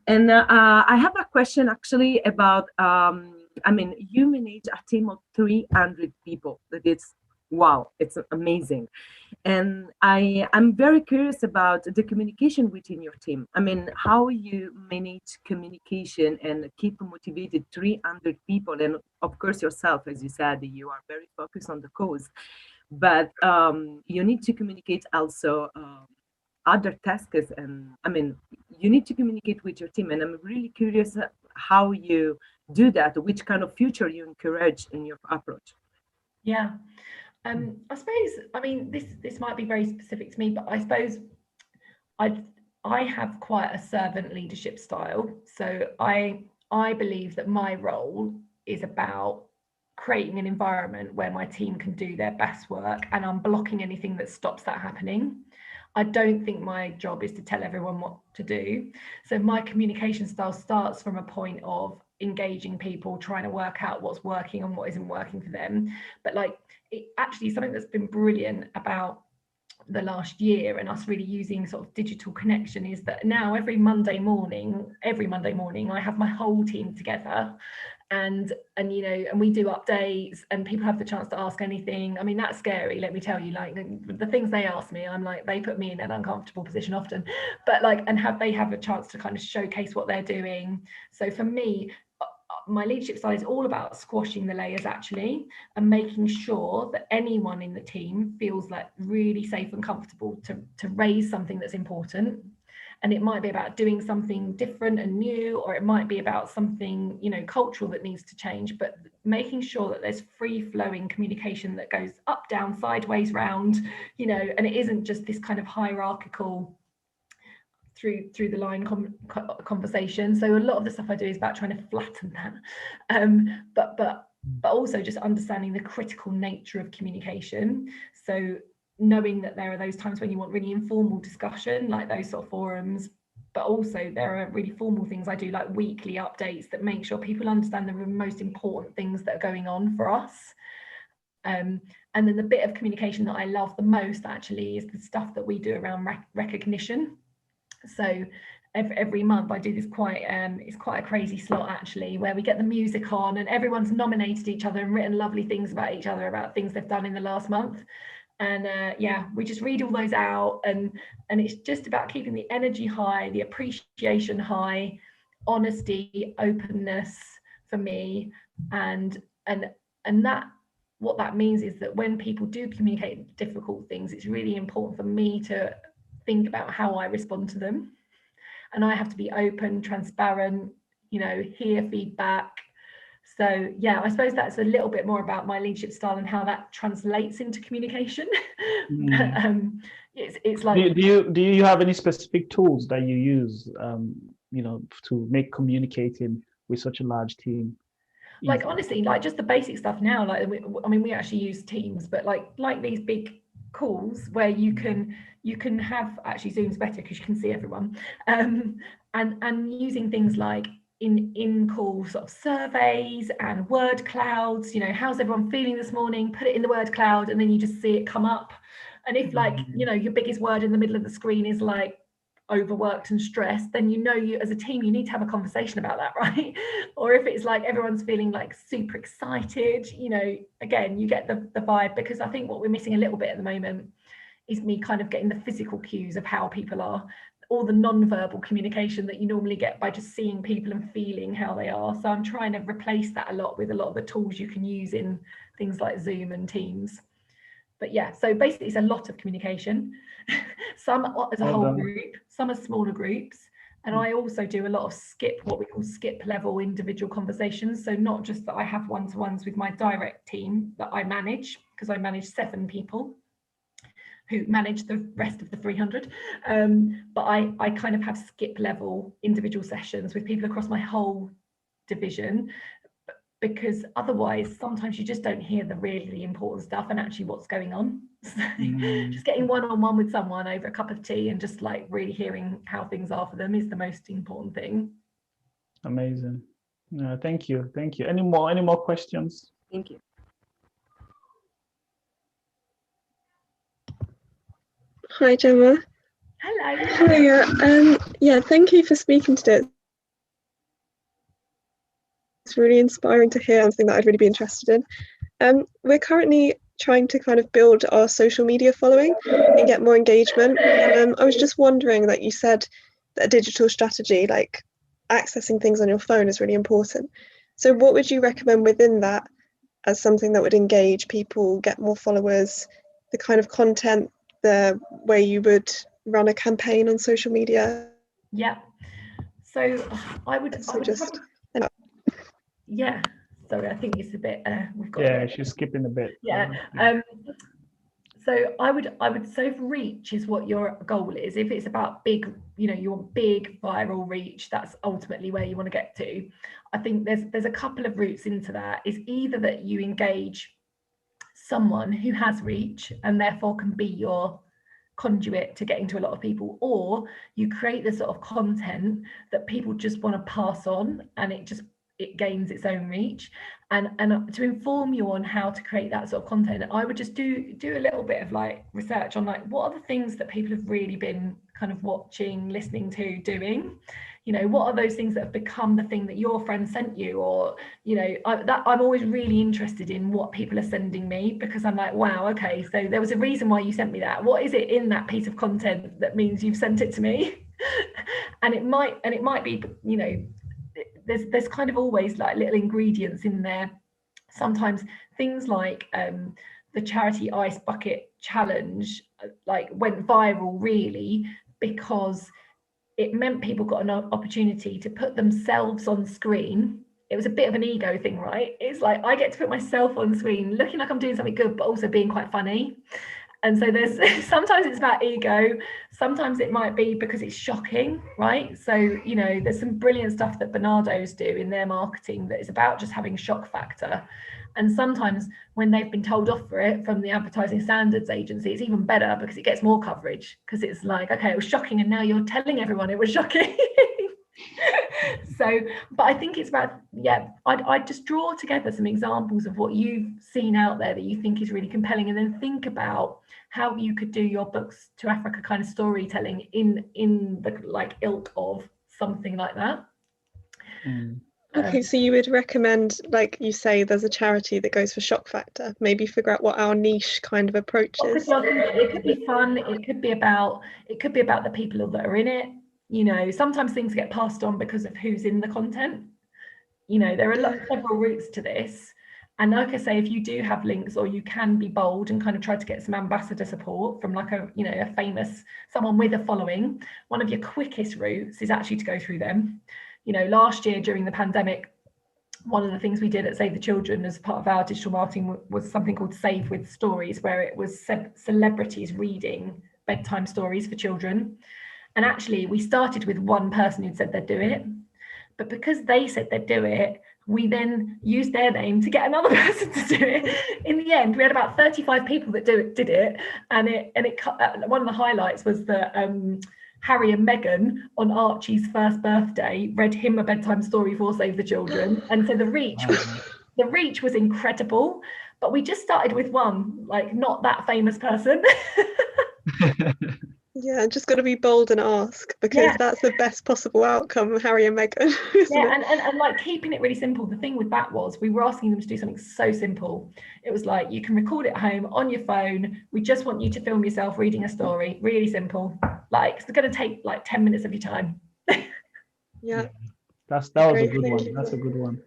And I have a question actually about, I mean, you manage a team of 300 people. That is, wow, it's amazing. And I'm very curious about the communication within your team. I mean, how you manage communication and keep motivated 300 people, and of course yourself, as you said, you are very focused on the cause, but you need to communicate also other tasks, and I mean, you need to communicate with your team, and I'm really curious how you do that, which kind of future you encourage in your approach. Yeah. I suppose, I mean, this might be very specific to me, but I suppose I have quite a servant leadership style. So I believe that my role is about creating an environment where my team can do their best work, and I'm blocking anything that stops that happening. I don't think my job is to tell everyone what to do. So my communication style starts from a point of engaging people, trying to work out what's working and what isn't working for them. But like, it actually, something that's been brilliant about the last year and us really using sort of digital connection is that now every Monday morning I have my whole team together, and you know, and we do updates and people have the chance to ask anything. I mean, that's scary, let me tell you. Like, the things they ask me, I'm like, they put me in an uncomfortable position often, but like, and they have a chance to kind of showcase what they're doing. So for me, my leadership style is all about squashing the layers actually, and making sure that anyone in the team feels like really safe and comfortable to raise something that's important. And it might be about doing something different and new, or it might be about something, you know, cultural that needs to change, but making sure that there's free flowing communication that goes up, down, sideways, round, you know, and it isn't just this kind of hierarchical through the line conversation. So a lot of the stuff I do is about trying to flatten that, but also just understanding the critical nature of communication. So knowing that there are those times when you want really informal discussion, like those sort of forums, but also there are really formal things I do, like weekly updates that make sure people understand the most important things that are going on for us. And then the bit of communication that I love the most actually is the stuff that we do around recognition. So every month I do this it's quite a crazy slot actually, where we get the music on and everyone's nominated each other and written lovely things about each other, about things they've done in the last month. And yeah, we just read all those out, and it's just about keeping the energy high, the appreciation high, honesty, openness for me. And that, what that means is that when people do communicate difficult things, it's really important for me to think about how I respond to them. And I have to be open, transparent, you know, hear feedback. So yeah, I suppose that's a little bit more about my leadership style and how that translates into communication. It's like, do you have any specific tools that you use, you know, to make communicating with such a large team easy? Like, honestly, like just the basic stuff now, like I mean, we actually use Teams, but like these big calls where you can have, actually Zoom's better because you can see everyone, and using things like in call sort of surveys and word clouds, you know, how's everyone feeling this morning, put it in the word cloud, and then you just see it come up. And if, like, you know, your biggest word in the middle of the screen is like overworked and stressed, then you know, you as a team, you need to have a conversation about that, right? Or if it's like everyone's feeling like super excited, you know, again, you get the vibe. Because I think what we're missing a little bit at the moment is me kind of getting the physical cues of how people are, all the non-verbal communication that you normally get by just seeing people and feeling how they are. So I'm trying to replace that a lot with a lot of the tools you can use in things like Zoom and Teams. But yeah, so basically it's a lot of communication. Some as a whole group, some are smaller groups. And I also do a lot of what we call skip level individual conversations. So not just that I have one-to-ones with my direct team that I manage, because I manage 7 people who manage the rest of the 300. But I kind of have skip level individual sessions with people across my whole division, because otherwise sometimes you just don't hear the really important stuff and actually what's going on. So just getting one-on-one with someone over a cup of tea and just like really hearing how things are for them is the most important thing. Amazing. Thank you. Any more questions? Thank you. Hi, Gemma. Hello. Hiya. Yeah, thank you for speaking today. It's really inspiring to hear something that I'd really be interested in. We're currently trying to kind of build our social media following and get more engagement. And I was just wondering that you said that a digital strategy, like accessing things on your phone, is really important. So what would you recommend within that as something that would engage people, get more followers, the kind of content, the way you would run a campaign on social media? Yeah. So I would just yeah. Sorry, I think it's a bit. We've got. Yeah, she's skipping a bit. Yeah. So I would so if reach is what your goal is. If it's about big, you want big viral reach, that's ultimately where you want to get to. I think there's a couple of routes into that. Is either that you engage someone who has reach and therefore can be your conduit to getting to a lot of people, or you create the sort of content that people just want to pass on, and it gains its own reach. And to inform you on how to create that sort of content, I would just do a little bit of like research on like what are the things that people have really been kind of watching, listening to, doing. What are those things that have become the thing that your friend sent you? Or I'm always really interested in what people are sending me, because I'm like, wow, okay, so there was a reason why you sent me that. What is it in that piece of content that means you've sent it to me? and it might be, there's kind of always like little ingredients in there. Sometimes things like the charity ice bucket challenge like went viral really because it meant people got an opportunity to put themselves on screen. It was a bit of an ego thing, right? It's like I get to put myself on screen looking like I'm doing something good, but also being quite funny. And so there's sometimes it's about ego, sometimes it might be because it's shocking, right? So there's some brilliant stuff that Bernardo's do in their marketing that is about just having shock factor. And sometimes when they've been told off for it from the Advertising Standards Agency, it's even better because it gets more coverage, because it's like, okay, it was shocking and now you're telling everyone it was shocking. So, but I think it's about, I'd just draw together some examples of what you've seen out there that you think is really compelling, and then think about how you could do your books to Africa kind of storytelling in the like ilk of something like that. Okay, so you would recommend, like you say, there's a charity that goes for shock factor, maybe figure out what our niche kind of approach is. It could be fun, it could be about the people that are in it. Sometimes things get passed on because of who's in the content. There are several routes to this. And like I say, if you do have links, or you can be bold and kind of try to get some ambassador support from like a famous, someone with a following, one of your quickest routes is actually to go through them. Last year during the pandemic, one of the things we did at Save the Children as part of our digital marketing was something called Save with Stories, where it was celebrities reading bedtime stories for children. And actually we started with one person who'd said they'd do it, but because they said they'd do it, we then used their name to get another person to do it. In the end, we had about 35 people that did it, and one of the highlights was that Harry and Meghan on Archie's first birthday read him a bedtime story for Save the Children, and so the reach was incredible. But we just started with one, like not that famous person. Yeah, just got to be bold and ask, because that's the best possible outcome of Harry and Meghan. And like keeping it really simple. The thing with that was we were asking them to do something so simple. It was like, you can record it at home on your phone. We just want you to film yourself reading a story. Really simple. Like it's going to take like 10 minutes of your time. Yeah. That was a good one. That's a good one.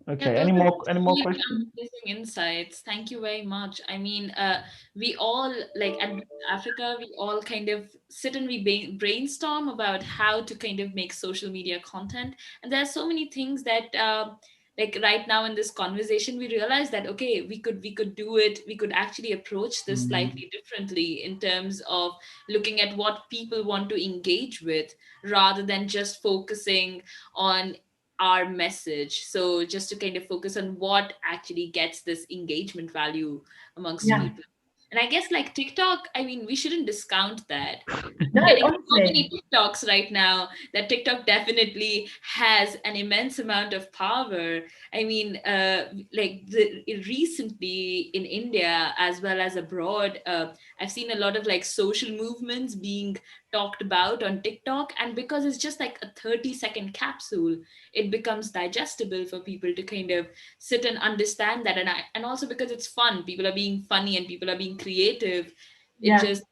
Okay, any more questions? Amazing insights. Thank you very much. I mean, we all, like at Africa, we all kind of sit and we brainstorm about how to kind of make social media content. And there are so many things that like right now in this conversation, we realize that, okay, we could do it. We could actually approach this slightly differently in terms of looking at what people want to engage with, rather than just focusing on our message. So just to kind of focus on what actually gets this engagement value amongst people. And I guess like TikTok, I mean, we shouldn't discount that. No, Getting so honestly. many TikToks right now that TikTok definitely has an immense amount of power. I mean, like recently in India as well as abroad, I've seen a lot of like social movements being talked about on TikTok, and because it's just like a 30-second capsule, it becomes digestible for people to kind of sit and understand that, and also because it's fun, people are being funny and people are being creative. It Yeah. just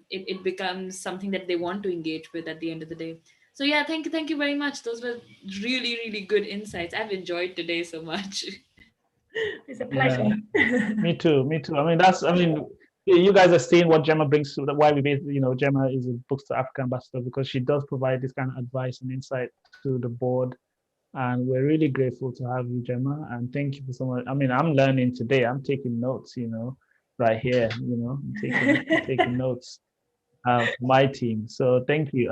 it becomes something that they want to engage with at the end of the day. So yeah, thank you very much. Those were really good insights. I've enjoyed today so much. It's a Yeah, pleasure. me too. Me too. I mean, you guys are seeing what Gemma brings to that. Why we basically, Gemma is a Books to Africa ambassador, because she does provide this kind of advice and insight to the board. And we're really grateful to have you, Gemma. And thank you for so much. I mean, I'm learning today. I'm taking notes, right here, I'm taking notes for my team. So thank you.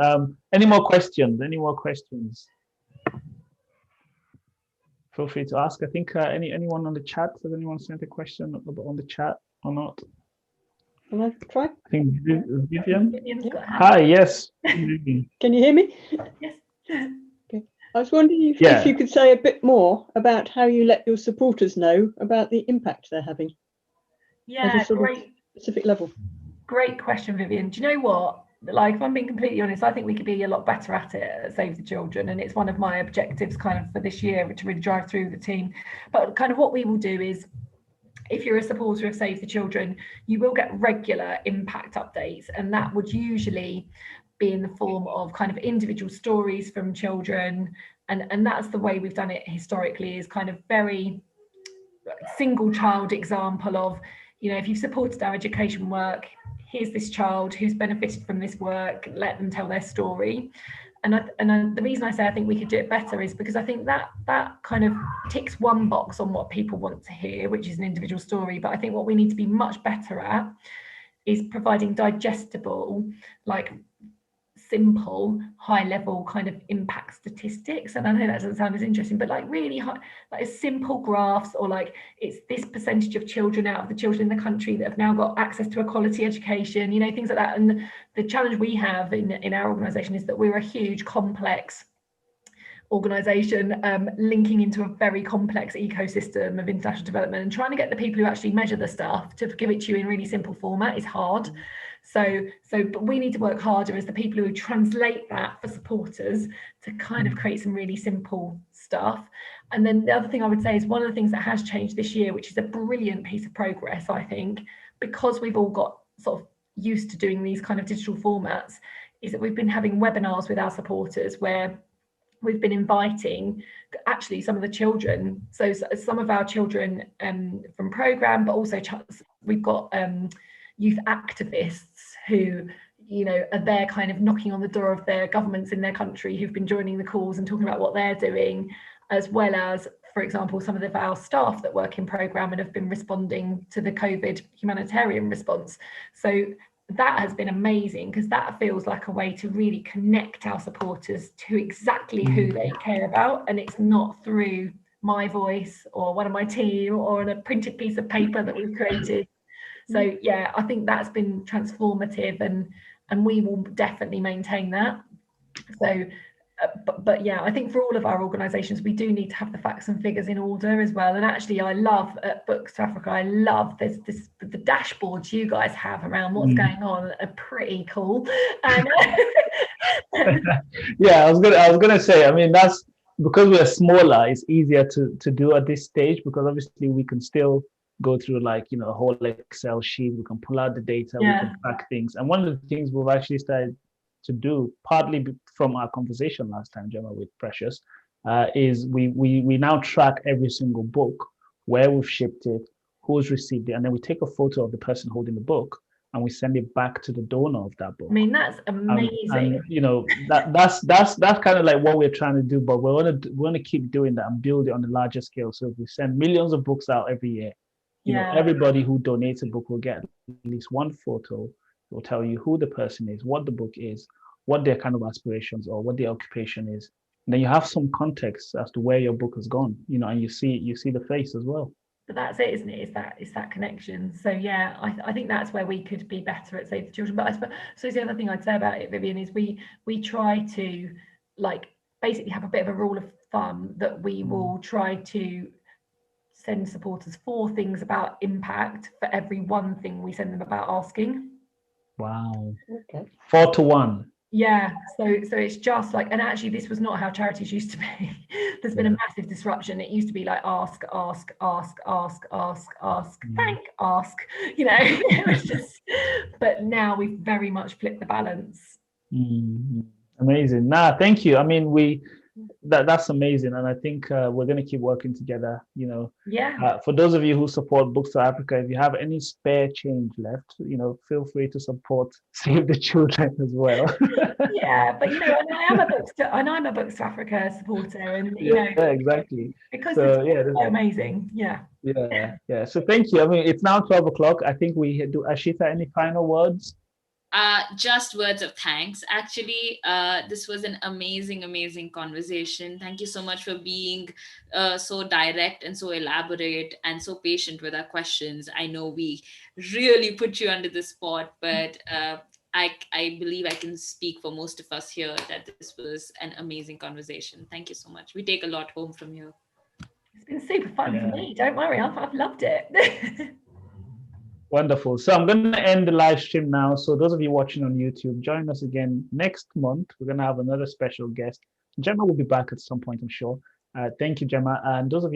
Any more questions? Any more questions? Feel free to ask. I think anyone on the chat, has anyone sent a question on the chat or not? Can I try? I think Vivian. Vivian's got a hand. Hi, yes. Can you hear me? Yes. Okay. I was wondering if Yeah. you could say a bit more about how you let your supporters know about the impact they're having at Yeah, a sort of great. specific level. Great question, Vivian. Do you know what? Like, if I'm being completely honest, I think we could be a lot better at it at Save the Children. And it's one of my objectives kind of for this year to really drive through the team. But kind of what we will do is, if you're a supporter of Save the Children, you will get regular impact updates. And that would usually be in the form of kind of individual stories from children. And that's the way we've done it historically, is kind of very single child example of, if you've supported our education work, here's this child who's benefited from this work, let them tell their story. And the reason I say I think we could do it better is because I think that kind of ticks one box on what people want to hear, which is an individual story. But I think what we need to be much better at is providing digestible, like simple, high level kind of impact statistics. And I know that doesn't sound as interesting, but like really high, like simple graphs, or like it's this percentage of children out of the children in the country that have now got access to a quality education, things like that. And the challenge we have in our organisation is that we're a huge, complex organisation linking into a very complex ecosystem of international development, and trying to get the people who actually measure the stuff to give it to you in really simple format is hard. But we need to work harder as the people who translate that for supporters to kind of create some really simple stuff. And then the other thing I would say is, one of the things that has changed this year, which is a brilliant piece of progress, I think, because we've all got sort of used to doing these kind of digital formats, is that we've been having webinars with our supporters where we've been inviting actually some of the children. So some of our children from programme, but also we've got youth activists who are there kind of knocking on the door of their governments in their country, who've been joining the calls and talking about what they're doing, as well as, for example, some of our staff that work in programme and have been responding to the COVID humanitarian response. So that has been amazing, because that feels like a way to really connect our supporters to exactly who they care about, and it's not through my voice or one of my team or on a printed piece of paper that we've created. So yeah, I think that's been transformative, and we will definitely maintain that. So but yeah, I think for all of our organisations, we do need to have the facts and figures in order as well. And actually, I love at Books to Africa, I love the dashboards you guys have around what's going on are pretty cool. And yeah, I was gonna say, I mean, that's because we're smaller, it's easier to do at this stage, because obviously we can still go through like a whole Excel sheet, we can pull out the data, we can track things. And one of the things we've actually started to do, partly from our conversation last time, Gemma, with Precious, is we now track every single book, where we've shipped it, who's received it, and then we take a photo of the person holding the book and we send it back to the donor of that book. I mean, that's amazing. And that's kind of like what we're trying to do, but we want to keep doing that and build it on a larger scale. So if we send millions of books out every year, everybody who donates a book will get at least one photo. It will tell you who the person is, what the book is, what their kind of aspirations or what their occupation is. And then you have some context as to where your book has gone, and you see the face as well. but that's it, isn't it? It's that connection. So yeah, I think that's where we could be better at Save the Children. But I suppose the other thing I'd say about it, Vivian, is we try to like basically have a bit of a rule of thumb that we will try to send supporters 4 things about impact for every 1 thing we send them about asking. Wow. Okay. 4 to 1. Yeah, so it's just like, and actually this was not how charities used to be. There's been a massive disruption. It used to be like ask, thank, ask, you know. It was just, but now we've very much flipped the balance. Amazing. Thank you. I mean, that's amazing, and I think we're going to keep working together. You know, Yeah. For those of you who support Books for Africa, if you have any spare change left, feel free to support Save the Children as well. Yeah, but and I'm a Books for Africa supporter, and Yeah, exactly. because So they're amazing. Yeah. Yeah. So thank you. I mean, it's now 12 o'clock. I think we do. Ashita, any final words? Just words of thanks. Actually, this was an amazing conversation. Thank you so much for being so direct and so elaborate and so patient with our questions. I know we really put you under the spot, but I believe I can speak for most of us here that this was an amazing conversation. Thank you so much. We take a lot home from you. It's been super fun for me. Don't worry, I've loved it. Wonderful. So I'm going to end the live stream now. So those of you watching on YouTube, join us again next month. We're going to have another special guest. Gemma will be back at some point, I'm sure. Thank you, Gemma. And those of you